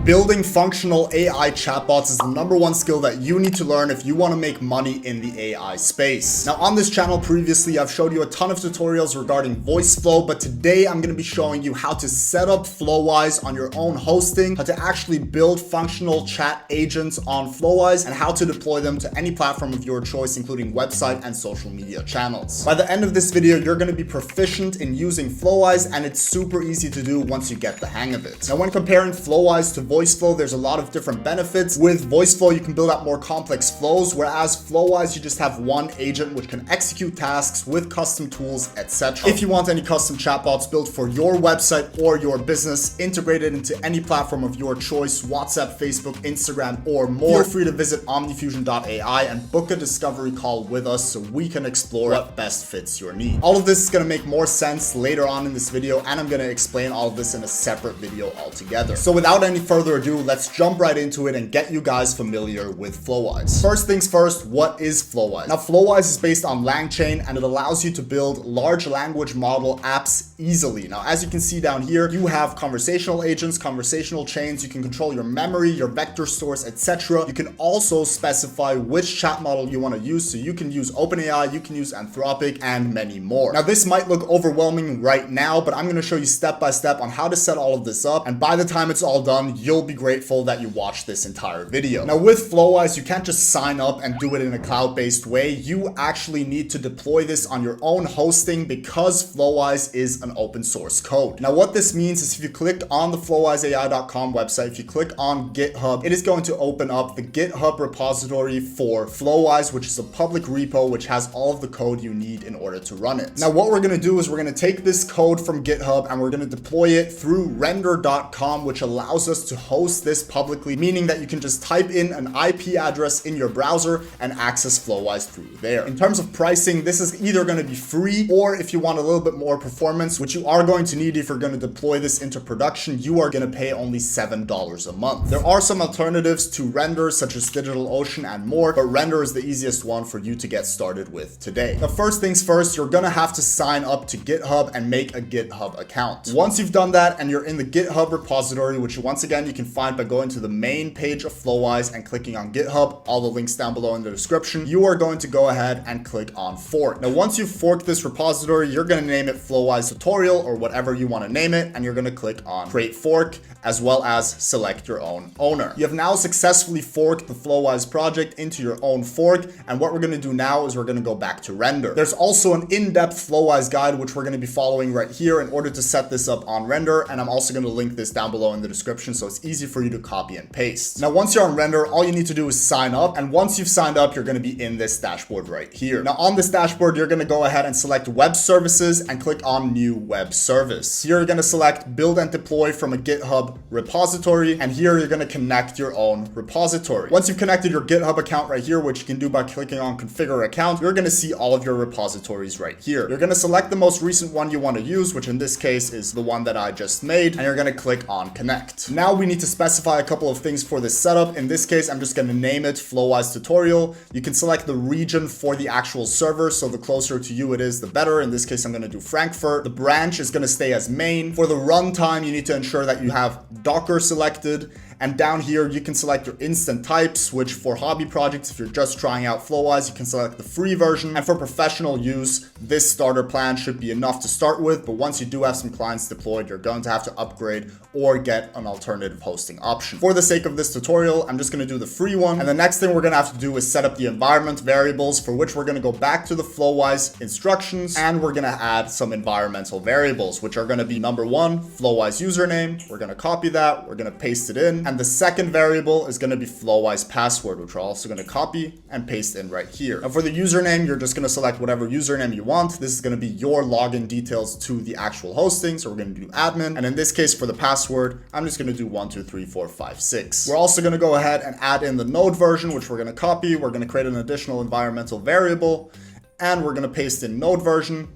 Building functional AI chatbots is the #1 skill that you need to learn if you want to make money in the AI space. Now on this channel previously, I've showed you a ton of tutorials regarding voice flow, but today I'm going to be showing you how to set up Flowise on your own hosting, how to actually build functional chat agents on Flowise, and how to deploy them to any platform of your choice, including website and social media channels. By the end of this video, you're going to be proficient in using Flowise, and it's super easy to do once you get the hang of it. Now when comparing Flowise to voice flow, there's a lot of different benefits. With voice flow, you can build out more complex flows, whereas Flowise, you just have one agent which can execute tasks with custom tools, etc. If you want any custom chatbots built for your website or your business, integrated into any platform of your choice, WhatsApp, Facebook, Instagram, or more, feel free to visit omnifusion.ai and book a discovery call with us so we can explore what best fits your need. All of this is going to make more sense later on in this video, and I'm going to explain all of this in a separate video altogether. So without any further ado, let's jump right into it and get you guys familiar with Flowise. First things first, what is Flowise? Now Flowise is based on LangChain, and it allows you to build large language model apps easily. Now as you can see down here, you have conversational agents, conversational chains, you can control your memory, your vector stores, etc. You can also specify which chat model you want to use, so you can use OpenAI, you can use Anthropic, and many more. Now this might look overwhelming right now, but I'm going to show you step by step on how to set all of this up, and by the time it's all done, you'll be grateful that you watched this entire video. Now with Flowise, you can't just sign up and do it in a cloud-based way. You actually need to deploy this on your own hosting because Flowise is an open source code. Now what this means is if you click on the flowiseai.com website, if you click on GitHub, it is going to open up the GitHub repository for Flowise, which is a public repo which has all of the code you need in order to run it. Now what we're going to do is we're going to take this code from GitHub and we're going to deploy it through render.com, which allows us to host this publicly, meaning that you can just type in an IP address in your browser and access Flowise through there. In terms of pricing, this is either going to be free, or if you want a little bit more performance, which you are going to need if you're going to deploy this into production, you are going to pay only $7 a month. There are some alternatives to Render, such as DigitalOcean and more, but Render is the easiest one for you to get started with today. Now first things first, you're going to have to sign up to GitHub and make a GitHub account. Once you've done that and you're in the GitHub repository, which once again you can find by going to the main page of Flowise and clicking on GitHub, all the links down below in the description, you are going to go ahead and click on fork. Now once you've forked this repository, you're going to name it Flowise tutorial or whatever you want to name it, and you're going to click on create fork, as well as select your own owner. You have now successfully forked the Flowise project into your own fork, and what we're going to do now is we're going to go back to Render. There's also an in-depth Flowise guide which we're going to be following right here in order to set this up on Render, and I'm also going to link this down below in the description so it's easy for you to copy and paste. Now once you're on Render, all you need to do is sign up, and once you've signed up, you're going to be in this dashboard right here. Now on this dashboard, you're going to go ahead and select web services and click on new web service. Here you're going to select build and deploy from a GitHub repository, and here you're going to connect your own repository. Once you've connected your GitHub account right here, which you can do by clicking on configure account, you're going to see all of your repositories right here. You're going to select the most recent one you want to use, which in this case is the one that I just made, and you're going to click on connect. Now we need to specify a couple of things for this setup. In this case, I'm just going to name it Flowise tutorial. You can select the region for the actual server, so the closer to you it is, the better. In this case, I'm going to do Frankfurt. The branch is going to stay as main. For the runtime, you need to ensure that you have Docker selected. And down here, you can select your instant types, which for hobby projects, if you're just trying out Flowise, you can select the free version. And for professional use, this starter plan should be enough to start with. But once you do have some clients deployed, you're going to have to upgrade or get an alternative hosting option. For the sake of this tutorial, I'm just going to do the free one. And the next thing we're going to have to do is set up the environment variables, for which we're going to go back to the Flowise instructions, and we're going to add some environmental variables, which are going to be #1, Flowise username. We're going to copy that. We're going to paste it in. And the second variable is going to be Flowise password, which we're also going to copy and paste in right here. Now for the username, you're just going to select whatever username you want. This is going to be your login details to the actual hosting. So we're going to do admin. And in this case, for the password, I'm just going to do 1234556. We're also going to go ahead and add in the node version, which we're going to copy. We're going to create an additional environmental variable, and we're going to paste in node version.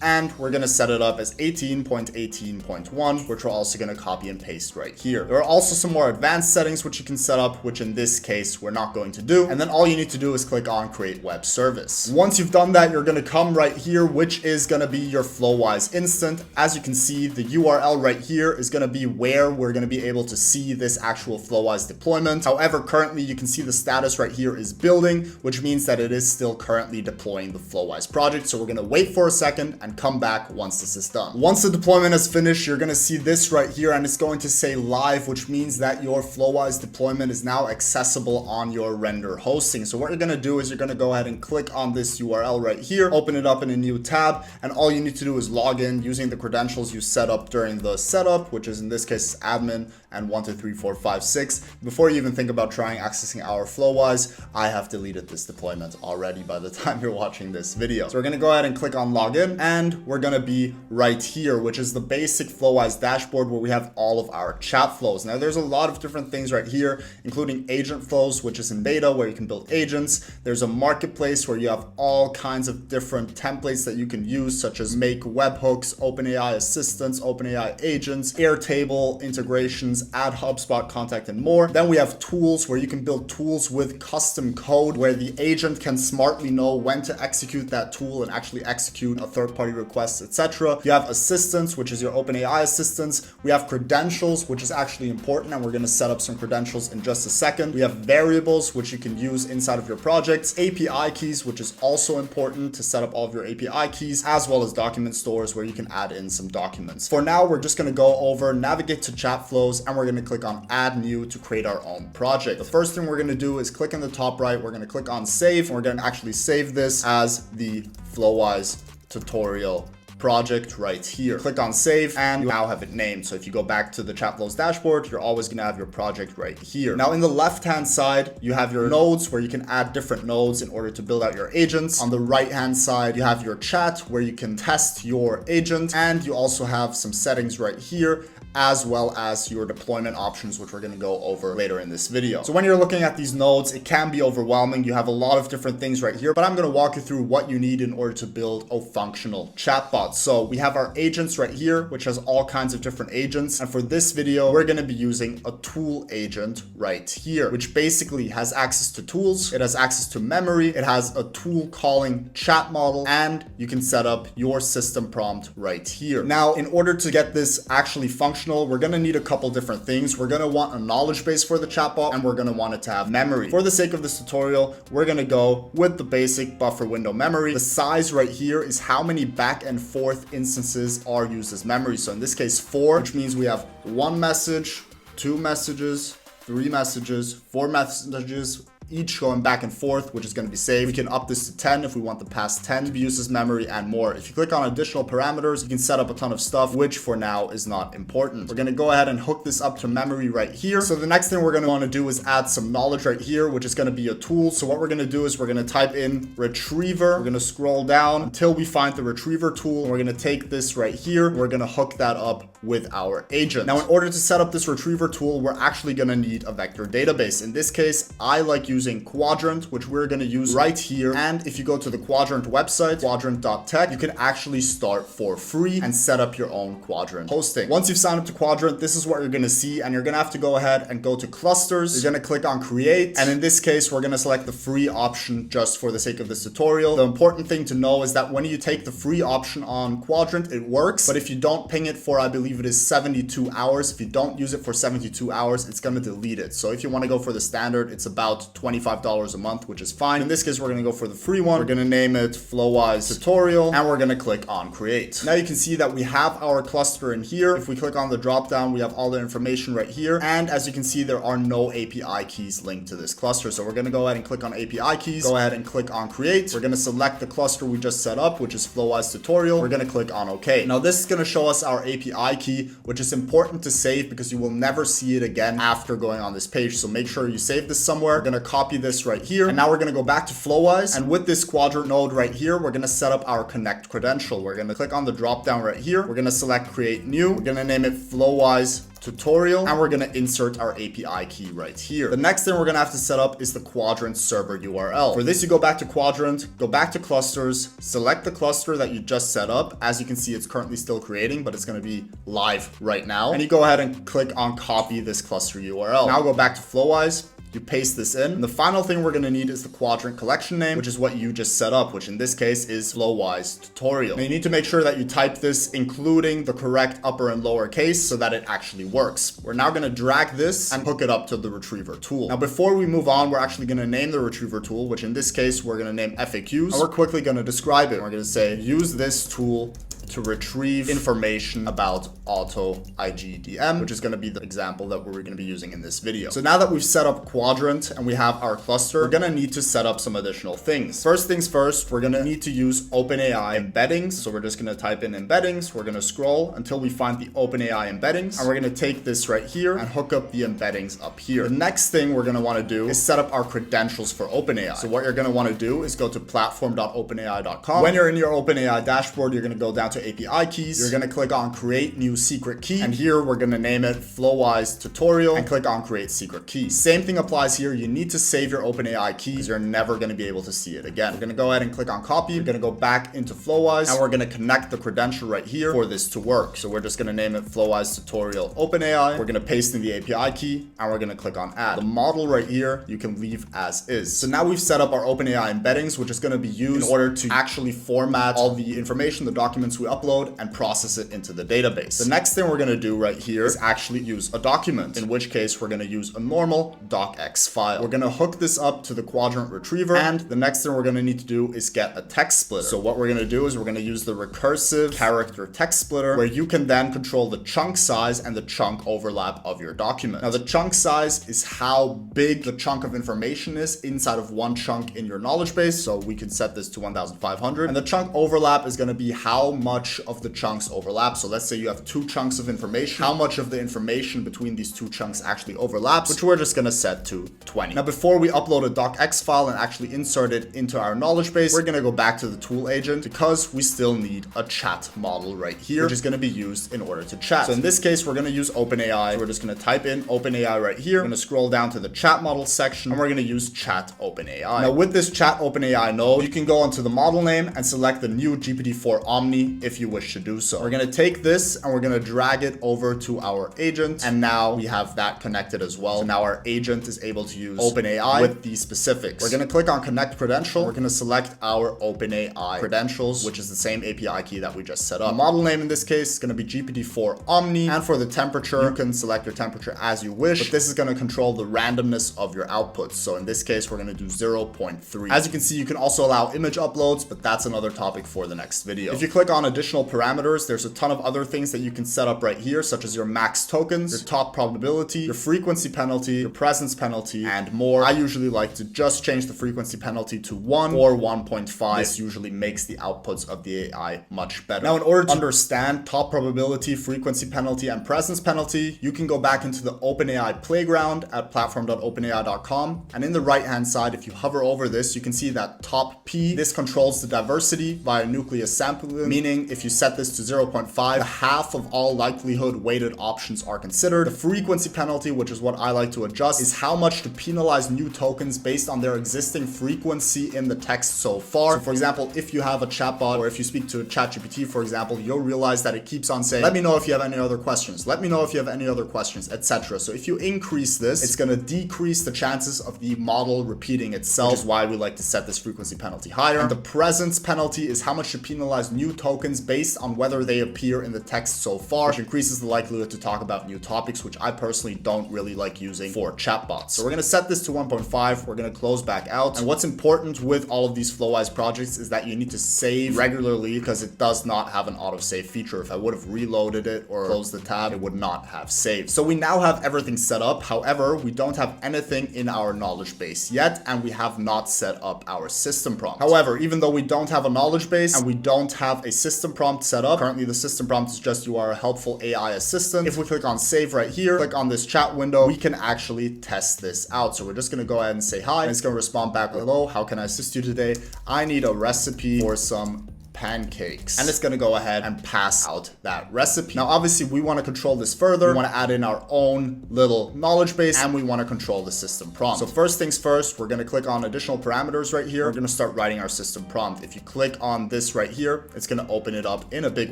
and we're going to set it up as 18.18.1, which we're also going to copy and paste right here. There are also some more advanced settings which you can set up, which in this case we're not going to do. And then all you need to do is click on create web service. Once you've done that, you're going to come right here, which is going to be your Flowise instance. As you can see, the URL right here is going to be where we're going to be able to see this actual Flowise deployment. However, currently you can see the status right here is building, which means that it is still currently deploying the Flowise project. So we're going to wait for a second and come back once this is done. Once the deployment is finished, you're going to see this right here, and it's going to say live, which means that your Flowise deployment is now accessible on your render hosting. So what you're going to do is you're going to go ahead and click on this URL right here, open it up in a new tab, and all you need to do is log in using the credentials you set up during the setup, which is in this case admin and 1, 2, 3, 4, 5, 6. Before you even think about trying accessing our Flowise, I have deleted this deployment already by the time you're watching this video. So we're going to go ahead and click on login, and we're going to be right here, which is the basic Flowise dashboard where we have all of our chat flows. Now there's a lot of different things right here, including agent flows, which is in beta where you can build agents. There's a marketplace where you have all kinds of different templates that you can use, such as make webhooks, OpenAI assistants, OpenAI agents, Airtable integrations, add HubSpot contact, and more. Then we have tools where you can build tools with custom code where the agent can smartly know when to execute that tool and actually execute a third-party request, etc. You have assistants, which is your OpenAI assistants. We have credentials, which is actually important, and we're going to set up some credentials in just a second. We have variables, which you can use inside of your projects, API keys, which is also important to set up all of your API keys, as well as document stores where you can add in some documents. For now, we're just going to go over, navigate to chat flows, and we're going to click on add new to create our own project. The first thing we're going to do is click in the top right, we're going to click on save, and we're going to actually save this as the Flowise tutorial project right here. Click on save, and you now have it named. So if you go back to the Chatflows dashboard, you're always going to have your project right here. Now in the left hand side, you have your nodes where you can add different nodes in order to build out your agents. On the right hand side, you have your chat where you can test your agent, and you also have some settings right here, as well as your deployment options, which we're going to go over later in this video. So when you're looking at these nodes, it can be overwhelming. You have a lot of different things right here, but I'm going to walk you through what you need in order to build a functional chatbot. So we have our agents right here, which has all kinds of different agents. And for this video, we're going to be using a tool agent right here, which basically has access to tools. It has access to memory. It has a tool calling chat model, and you can set up your system prompt right here. Now, in order to get this actually functional, we're going to need a couple different things. We're going to want a knowledge base for the chatbot, and we're going to want it to have memory. For the sake of this tutorial, we're going to go with the basic buffer window memory. The size right here is how many back and forth instances are used as memory. So in this case, 4, which means we have 1 message, 2 messages, 3 messages, 4 messages, each going back and forth, which is going to be saved. We can up this to 10 if we want the past 10 to be used as memory, and more. If you click on additional parameters, you can set up a ton of stuff, which for now is not important. We're going to go ahead and hook this up to memory right here. So the next thing we're going to want to do is add some knowledge right here, which is going to be a tool. So what we're going to do is we're going to type in retriever. We're going to scroll down until we find the retriever tool. And we're going to take this right here. We're going to hook that up with our agent. Now, in order to set up this retriever tool, we're actually going to need a vector database. In this case, I like using Quadrant, which we're going to use right here. And if you go to the Quadrant website, quadrant.tech, you can actually start for free and set up your own Quadrant hosting. Once you've signed up to Quadrant, this is what you're going to see, and you're going to have to go ahead and go to clusters. You're going to click on create, and in this case, we're going to select the free option just for the sake of this tutorial. The important thing to know is that when you take the free option on Quadrant, it works, but if you don't ping it for, I believe it is 72 hours, if you don't use it for 72 hours, it's going to delete it. So if you want to go for the standard, it's about $25 a month, which is fine. In this case, we're going to go for the free one. We're going to name it Flowise Tutorial, and we're going to click on create. Now you can see that we have our cluster in here. If we click on the drop down, we have all the information right here. And as you can see, there are no API keys linked to this cluster. So we're going to go ahead and click on API keys, go ahead and click on create. We're going to select the cluster we just set up, which is Flowise Tutorial. We're going to click on OK. Now this is going to show us our API key, which is important to save because you will never see it again after going on this page. So make sure you save this somewhere. We're going to copy this right here. And now we're going to go back to Flowise. And with this quadrant node right here, we're going to set up our connect credential. We're going to click on the drop down right here. We're going to select create new. We're going to name it Flowise tutorial, and we're going to insert our API key right here. The next thing we're going to have to set up is the quadrant server URL. For this, you go back to quadrant, go back to clusters, select the cluster that you just set up. As you can see, it's currently still creating, but it's going to be live right now. And you go ahead and click on copy this cluster URL. Now go back to Flowise. You paste this in. And the final thing we're going to need is the quadrant collection name, which is what you just set up, which in this case is Flowise tutorial. Now you need to make sure that you type this including the correct upper and lower case so that it actually works. We're now going to drag this and hook it up to the retriever tool. Now before we move on, we're actually going to name the retriever tool, which in this case we're going to name FAQs, and we're quickly going to describe it. We're going to say use this tool to retrieve information about auto IGDM, which is going to be the example that we're going to be using in this video. So now that we've set up quadrant and we have our cluster, we're going to need to set up some additional things. First things first, we're going to need to use OpenAI embeddings. So we're just going to type in embeddings. We're going to scroll until we find the OpenAI embeddings, and we're going to take this right here and hook up the embeddings up here. The next thing we're going to want to do is set up our credentials for OpenAI. So what you're going to want to do is go to platform.openai.com. When you're in your OpenAI dashboard, you're going to go down to API keys. You're going to click on create new secret key, and here we're going to name it Flowise tutorial and click on create secret key. Same thing applies here. You need to save your OpenAI key because you're never going to be able to see it again. We're going to go ahead and click on copy. We're going to go back into Flowise, and we're going to connect the credential right here for this to work. So we're just going to name it Flowise tutorial OpenAI. We're going to paste in the API key, and we're going to click on add. The model right here you can leave as is. So now we've set up our OpenAI embeddings, which is going to be used in order to actually format all the information, the documents we upload, and process it into the database. The next thing we're going to do right here is actually use a document, in which case we're going to use a normal docx file. We're going to hook this up to the quadrant retriever, and the next thing we're going to need to do is get a text splitter. So what we're going to do is we're going to use the recursive character text splitter, where you can then control the chunk size and the chunk overlap of your document. Now the chunk size is how big the chunk of information is inside of one chunk in your knowledge base. So we can set this to 1500, and the chunk overlap is going to be how much of the chunks overlap. So let's say you have two chunks of information, how much of the information between these two chunks actually overlaps, which we're just going to set to 20. Now before we upload a docx file and actually insert it into our knowledge base, we're going to go back to the tool agent because we still need a chat model right here, which is going to be used in order to chat. So in this case, we're going to use OpenAI. So we're just going to type in OpenAI right here. We're going to scroll down to the chat model section, and we're going to use chat OpenAI. Now with this chat OpenAI node, you can go onto the model name and select the new GPT-4 Omni if you wish to do so. We're going to take this and we're going to drag it over to our agent, and now we have that connected as well. So now our agent is able to use OpenAI with these specifics. We're going to click on connect credential. We're going to select our OpenAI credentials, which is the same API key that we just set up. The model name in this case is going to be GPT-4 Omni, and for the temperature, you can select your temperature as you wish, but this is going to control the randomness of your outputs. So in this case, we're going to do 0.3. As you can see, you can also allow image uploads, but that's another topic for the next video. If you click on additional parameters, there's a ton of other things that you can set up right here, such as your max tokens, your top probability, your frequency penalty, your presence penalty, and more. I usually like to just change the frequency penalty to 1 or 1.5. This usually makes the outputs of the AI much better. Now, in order to understand top probability, frequency penalty, and presence penalty, you can go back into the OpenAI playground at platform.openai.com. And in the right-hand side, if you hover over this, you can see that top P, this controls the diversity via nucleus sampling, meaning if you set this to 0.5, half of all likelihood weighted options are considered. The frequency penalty, which is what I like to adjust, is how much to penalize new tokens based on their existing frequency in the text so far. So for example, if you have a chatbot, or if you speak to ChatGPT, for example, you'll realize that it keeps on saying, let me know if you have any other questions, let me know if you have any other questions, etc. So if you increase this, it's going to decrease the chances of the model repeating itself, which is why we like to set this frequency penalty higher. And the presence penalty is how much to penalize new tokens based on whether they appear in the text so far, which increases the likelihood to talk about new topics, which I personally don't really like using for chatbots. So we're going to set this to 1.5. We're going to close back out. And what's important with all of these Flowise projects is that you need to save regularly, because it does not have an autosave feature. If I would have reloaded it or closed the tab, it would not have saved. So we now have everything set up. However, we don't have anything in our knowledge base yet, and we have not set up our system prompt. However, even though we don't have a knowledge base and we don't have a system system prompt set up. Currently the system prompt is just you are a helpful AI assistant. If we click on save right here, click on this chat window, we can actually test this out. So we're just going to go ahead and say hi, and it's going to respond back with, hello, how can I assist you today? I need a recipe for some pancakes, and it's going to go ahead and pass out that recipe. Now obviously we want to control this further. We want to add in our own little knowledge base, and we want to control the system prompt. So first things first, we're going to click on additional parameters right here. We're going to start writing our system prompt. If you click on this right here, it's going to open it up in a big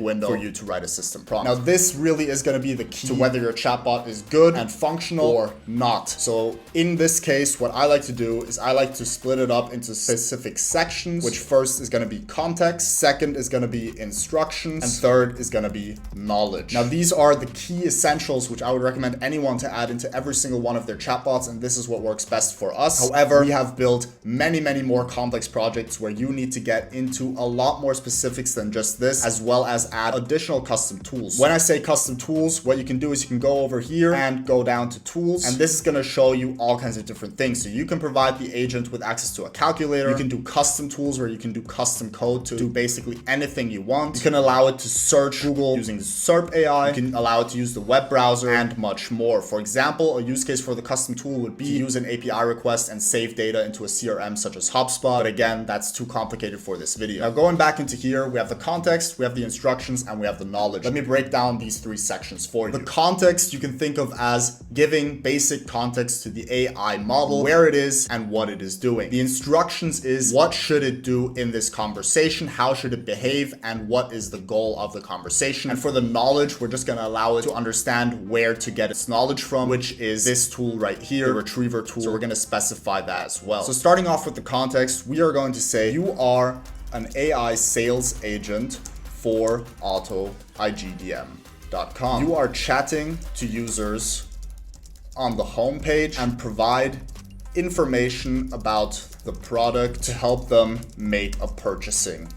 window for you to write a system prompt. Now this really is going to be the key to whether your chatbot is good and functional or not. So in this case, what I like to do is I like to split it up into specific sections, which first is going to be context, second is going to be instructions, and third is going to be knowledge. Now these are the key essentials which I would recommend anyone to add into every single one of their chatbots, and this is what works best for us. However, we have built many more complex projects where you need to get into a lot more specifics than just this, as well as add additional custom tools. When I say custom tools, what you can do is you can go over here and go down to tools, and this is going to show you all kinds of different things. So you can provide the agent with access to a calculator. You can do custom tools where you can do custom code to do basically anything you want. You can allow it to search Google using SERP AI. You can allow it to use the web browser and much more. For example, a use case for the custom tool would be to use an API request and save data into a CRM such as HubSpot. But again, that's too complicated for this video. Now going back into here, we have the context, we have the instructions, and we have the knowledge. Let me break down these three sections for you. The context you can think of as giving basic context to the AI model, where it is and what it is doing. The instructions is what should it do in this conversation, how should it behave, and what is the goal of the conversation. And for the knowledge, we're just going to allow it to understand where to get its knowledge from, which is this tool right here, the retriever tool. So we're going to specify that as well. So starting off with the context, we are going to say you are an AI sales agent for AutoIGDM.com. You are chatting to users on the homepage and provide information about the product to help them make a purchasing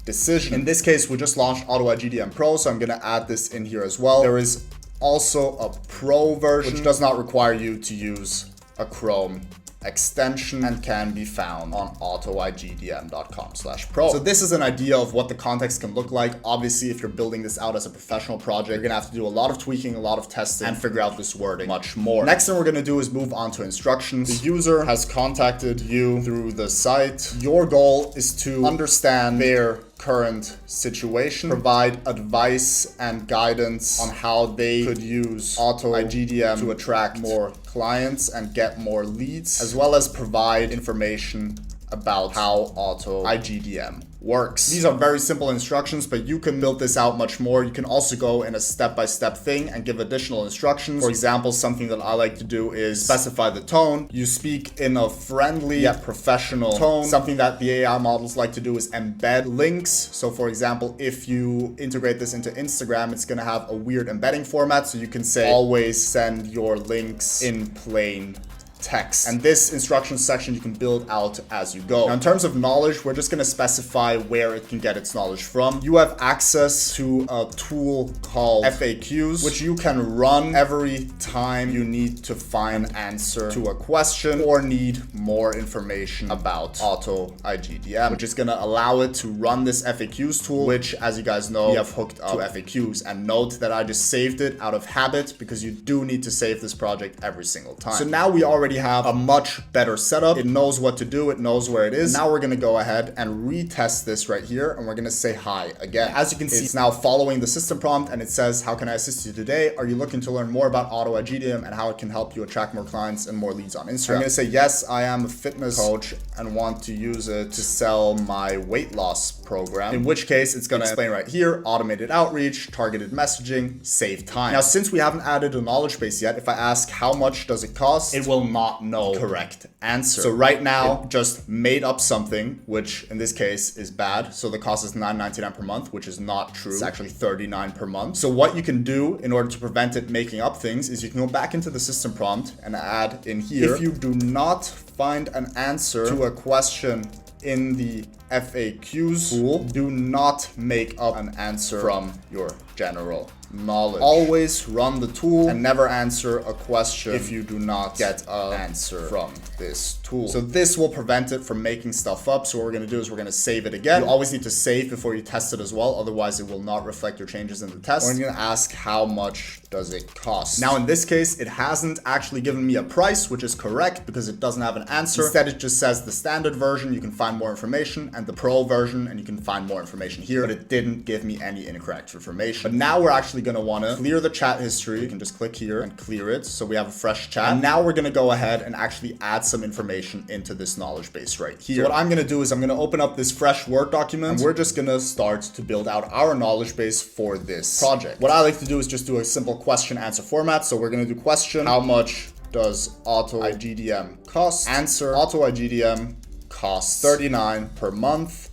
decision. In this case, we just launched AutoIGDM Pro, so I'm going to add this in here as well. There is also a Pro version, which does not require you to use a Chrome extension and can be found on AutoIGDM.com/pro. So this is an idea of what the context can look like. Obviously, if you're building this out as a professional project, you're gonna have to do a lot of tweaking, a lot of testing, and figure out this wording much more. Next thing we're gonna do is move on to instructions. The user has contacted you through the site. Your goal is to understand their current situation, provide advice and guidance on how they could use AutoIGDM to attract more clients and get more leads, as well as provide information about how AutoIGDM works. These are very simple instructions, but you can build this out much more. You can also go in a step-by-step thing and give additional instructions. For example, something that I like to do is specify the tone. You speak in a friendly yet professional tone. Something that the AI models like to do is embed links. So for example, if you integrate this into Instagram, it's going to have a weird embedding format. So you can say, always send your links in plain text. And this instruction section you can build out as you go. Now in terms of knowledge, we're just going to specify where it can get its knowledge from. You have access to a tool called FAQs, which you can run every time you need to find an answer to a question or need more information about AutoIGDM, which is going to allow it to run this FAQs tool, which, as you guys know, we have hooked up to FAQs. And note that I just saved it out of habit because you do need to save this project every single time. So now we already have a much better setup. It knows what to do. It knows where it is. Now we're going to go ahead and retest this right here, and we're going to say hi again. As you can see, it's now following the system prompt, and it says, how can I assist you today? Are you looking to learn more about AutoIGDM and how it can help you attract more clients and more leads on Instagram? I'm going to say, yes, I am a fitness coach and want to use it to sell my weight loss program. In which case, it's going to explain right here, automated outreach, targeted messaging, save time. Now, since we haven't added a knowledge base yet, if I ask how much does it cost, it will not know correct answer. So right now, just made up something, which in this case is bad. So the cost is $9.99 per month, which is not true. It's actually $39 per month. So what you can do in order to prevent it making up things is you can go back into the system prompt and add in here, if you do not find an answer to a question in the FAQs tool, do not make up an answer from your general knowledge. Always run the tool and never answer a question if you do not get an answer from this tool. So this will prevent it from making stuff up. So what we're going to do is we're going to save it again. You always need to save before you test it as well. Otherwise, it will not reflect your changes in the test. We're going to ask how much does it cost. Now, in this case, it hasn't actually given me a price, which is correct because it doesn't have an answer. Instead, it just says the standard version, you can find more information, and the pro version, and you can find more information here, but it didn't give me any incorrect information. But now we're actually going to want to clear the chat history. You can just click here and clear it. So we have a fresh chat. And now we're going to go ahead and actually add some information into this knowledge base right here. So what I'm going to do is I'm going to open up this fresh Word document, and we're just going to start to build out our knowledge base for this project. What I like to do is just do a simple question answer format. So we're going to do question, how much does auto IGDM cost? Answer, auto IGDM costs $39 per month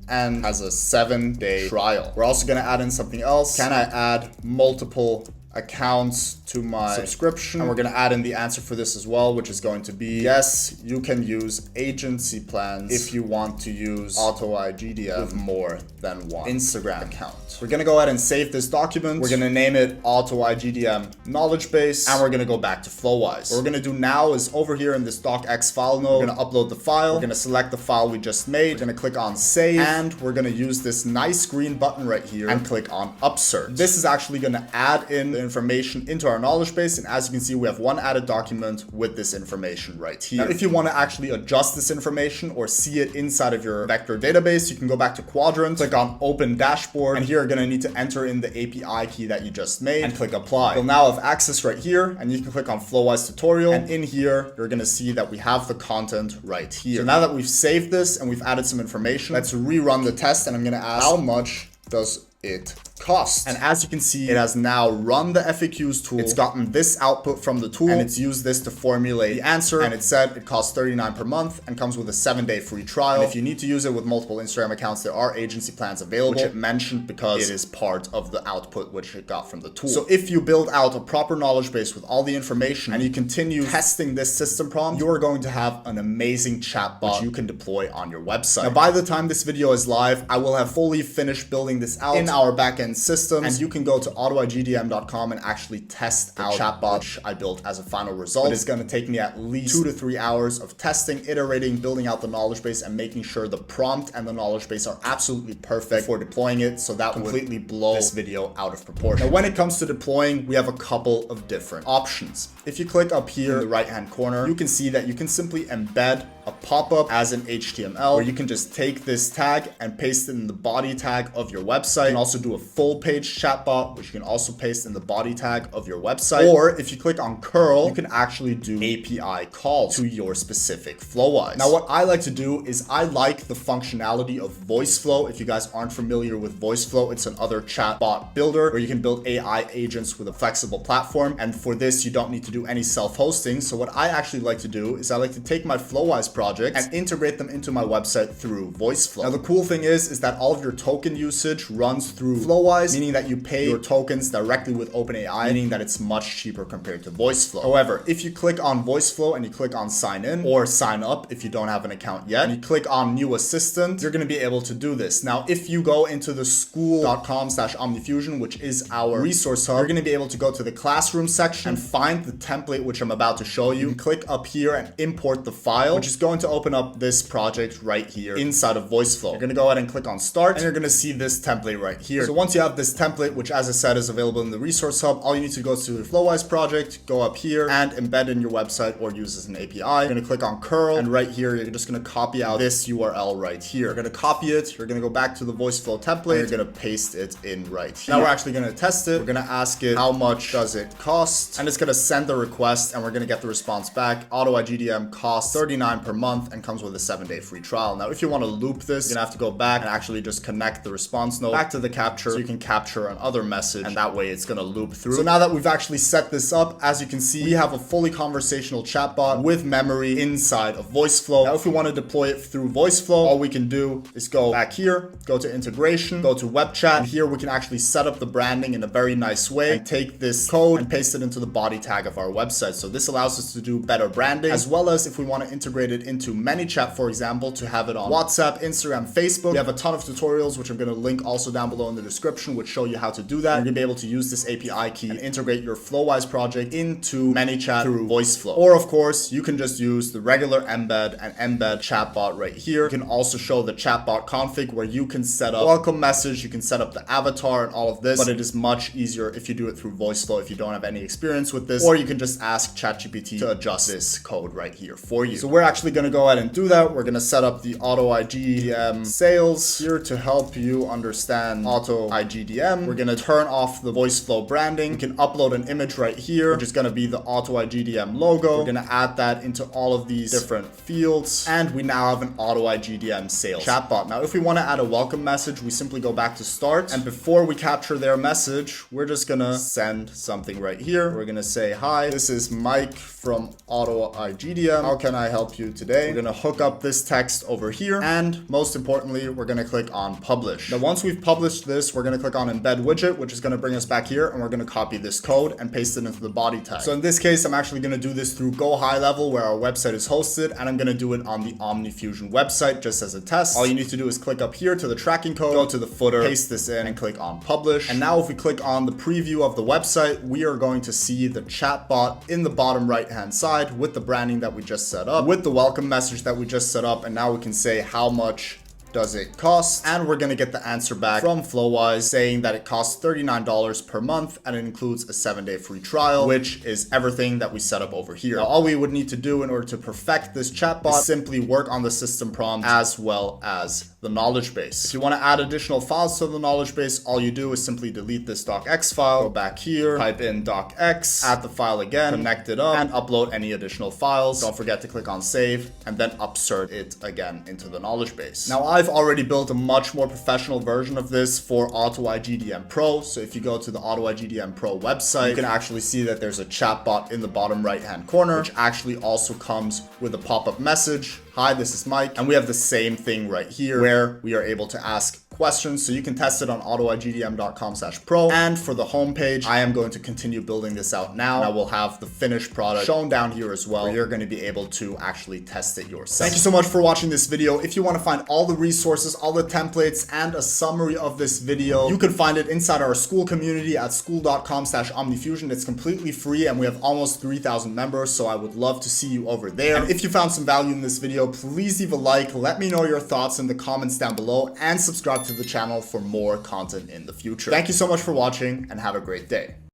and has a 7-day trial. We're also going to add in something else. Can I add multiple accounts to my subscription? And we're going to add in the answer for this as well, which is going to be yes, you can use agency plans if you want to use auto IGDM with more than one Instagram account. We're going to go ahead and save this document. We're going to name it auto IGDM knowledge base, and we're going to go back to Flowise. What we're going to do now is over here in this docx file node, we're going to upload the file. We're going to select the file we just made. We're going to click on save, and we're going to use this nice green button right here and click on upsert. This is actually going to add in the information into our knowledge base, and as you can see, we have one added document with this information right here. Now, if you want to actually adjust this information or see it inside of your vector database, you can go back to quadrant, click on open dashboard, and here you're going to need to enter in the API key that you just made and click apply. You'll now have access right here, and you can click on Flowise tutorial, and in here you're going to see that we have the content right here. So now that we've saved this and we've added some information, let's rerun the test, and I'm going to ask how much does it cost? And as you can see, it has now run the FAQs tool. It's gotten this output from the tool, and it's used this to formulate the answer. And it said it costs $39 per month and comes with a 7-day free trial. And if you need to use it with multiple Instagram accounts, there are agency plans available, which it mentioned because it is part of the output which it got from the tool. So if you build out a proper knowledge base with all the information and you continue testing this system prompt, you are going to have an amazing chatbot which you can deploy on your website. Now, by the time this video is live, I will have fully finished building this out in our backend systems, and you can go to autoigdm.com and actually test out the chatbot which I built as a final result. It's going to take me at least 2 to 3 hours of testing, iterating, building out the knowledge base, and making sure the prompt and the knowledge base are absolutely perfect before deploying it, so that would completely blow this video out of proportion. Now, when it comes to deploying, we have a couple of different options. If you click up here in the right hand corner, you can see that you can simply embed a pop-up as an HTML, where you can just take this tag and paste it in the body tag of your website. You can also do a full page chatbot, which you can also paste in the body tag of your website. Or if you click on curl, you can actually do API calls to your specific Flowise. Now, what I like to do is I like the functionality of VoiceFlow. If you guys aren't familiar with VoiceFlow, it's another chatbot builder where you can build AI agents with a flexible platform. And for this, you don't need to do any self-hosting. So what I actually like to do is I like to take my Flowise projects and integrate them into my website through VoiceFlow. Now, the cool thing is that all of your token usage runs through Flowise, meaning that you pay your tokens directly with OpenAI, meaning that it's much cheaper compared to VoiceFlow. However, if you click on VoiceFlow and you click on sign in or sign up if you don't have an account yet, and you click on new assistant, you're going to be able to do this. Now, if you go into the school.com/omnifusion, which is our resource hub, you're going to be able to go to the classroom section and find the template which I'm about to show you, and click up here and import the file, which is going to open up this project right here inside of VoiceFlow. You're going to go ahead and click on start, and you're going to see this template right here. So once you have this template, which as I said is available in the resource hub, all you need to go to the Flowise project, go up here and embed in your website or use as an API. You're going to click on curl, and right here, you're just going to copy out this URL right here. You're going to copy it. You're going to go back to the VoiceFlow template. You're going to paste it in right here. Now we're actually going to test it. We're going to ask it, how much does it cost? And it's going to send the request, and we're going to get the response back. Auto IGDM costs $39 per month and comes with a 7-day free trial. Now, if you want to loop this, you're going to have to go back and actually just connect the response node back to the capture, so you can capture another message, and that way it's going to loop through. So now that we've actually set this up, as you can see, we have a fully conversational chatbot with memory inside of VoiceFlow. Now, if we want to deploy it through VoiceFlow, all we can do is go back here, go to integration, go to web chat, and here we can actually set up the branding in a very nice way and take this code and paste it into the body tag of our website. So this allows us to do better branding, as well as if we want to integrate it it into ManyChat, for example, to have it on WhatsApp, Instagram, Facebook. We have a ton of tutorials, which I'm going to link also down below in the description, which show you how to do that. You're going to be able to use this API key and integrate your Flowise project into ManyChat through VoiceFlow. Or of course, you can just use the regular embed and embed chatbot right here. You can also show the chatbot config where you can set up welcome message, you can set up the avatar and all of this, but it is much easier if you do it through VoiceFlow if you don't have any experience with this, or you can just ask ChatGPT to adjust this code right here for you. So we're actually going to go ahead and do that. We're going to set up the auto IGDM sales here to help you understand auto IGDM. We're going to turn off the VoiceFlow branding. You can upload an image right here, which is going to be the auto IGDM logo. We're going to add that into all of these different fields, and we now have an auto IGDM sales chatbot. Now, if we want to add a welcome message, we simply go back to start, and before we capture their message, we're just going to send something right here. We're going to say, hi, this is Mike from auto IGDM. How can I help you today? We're going to hook up this text over here, and most importantly, we're going to click on publish. Now, once we've published this, we're going to click on embed widget, which is going to bring us back here, and we're going to copy this code and paste it into the body tag. So in this case, I'm actually going to do this through Go High Level, where our website is hosted, and I'm going to do it on the OmniFusion website just as a test. All you need to do is click up here to the tracking code, go to the footer, paste this in, and click on publish. And now if we click on the preview of the website, we are going to see the chatbot in the bottom right hand side with the branding that we just set up, with the welcome message that we just set up, and now we can say how much does it cost, and we're gonna get the answer back from Flowise saying that it costs $39 per month and it includes a 7-day free trial, which is everything that we set up over here. Now, all we would need to do in order to perfect this chatbot is simply work on the system prompt as well as the knowledge base. If you want to add additional files to the knowledge base, all you do is simply delete this docx file, go back here, type in docx, add the file again, connect it up, and upload any additional files. Don't forget to click on save and then upsert it again into the knowledge base. Now, I've already built a much more professional version of this for Auto IGDM Pro. So if you go to the Auto IGDM Pro website, you can actually see that there's a chatbot in the bottom right hand corner, which actually also comes with a pop-up message. Hi, this is Mike. And we have the same thing right here where we are able to ask questions. So you can test it on autoigdm.com/pro. And for the homepage, I am going to continue building this out now. I will have the finished product shown down here as well, where you're going to be able to actually test it yourself. Thank you so much for watching this video. If you want to find all the resources, all the templates, and a summary of this video, you can find it inside our school community at school.com/omnifusion. It's completely free and we have almost 3,000 members. So I would love to see you over there. And if you found some value in this video, please leave a like, let me know your thoughts in the comments down below, and subscribe to the channel for more content in the future. Thank you so much for watching and have a great day.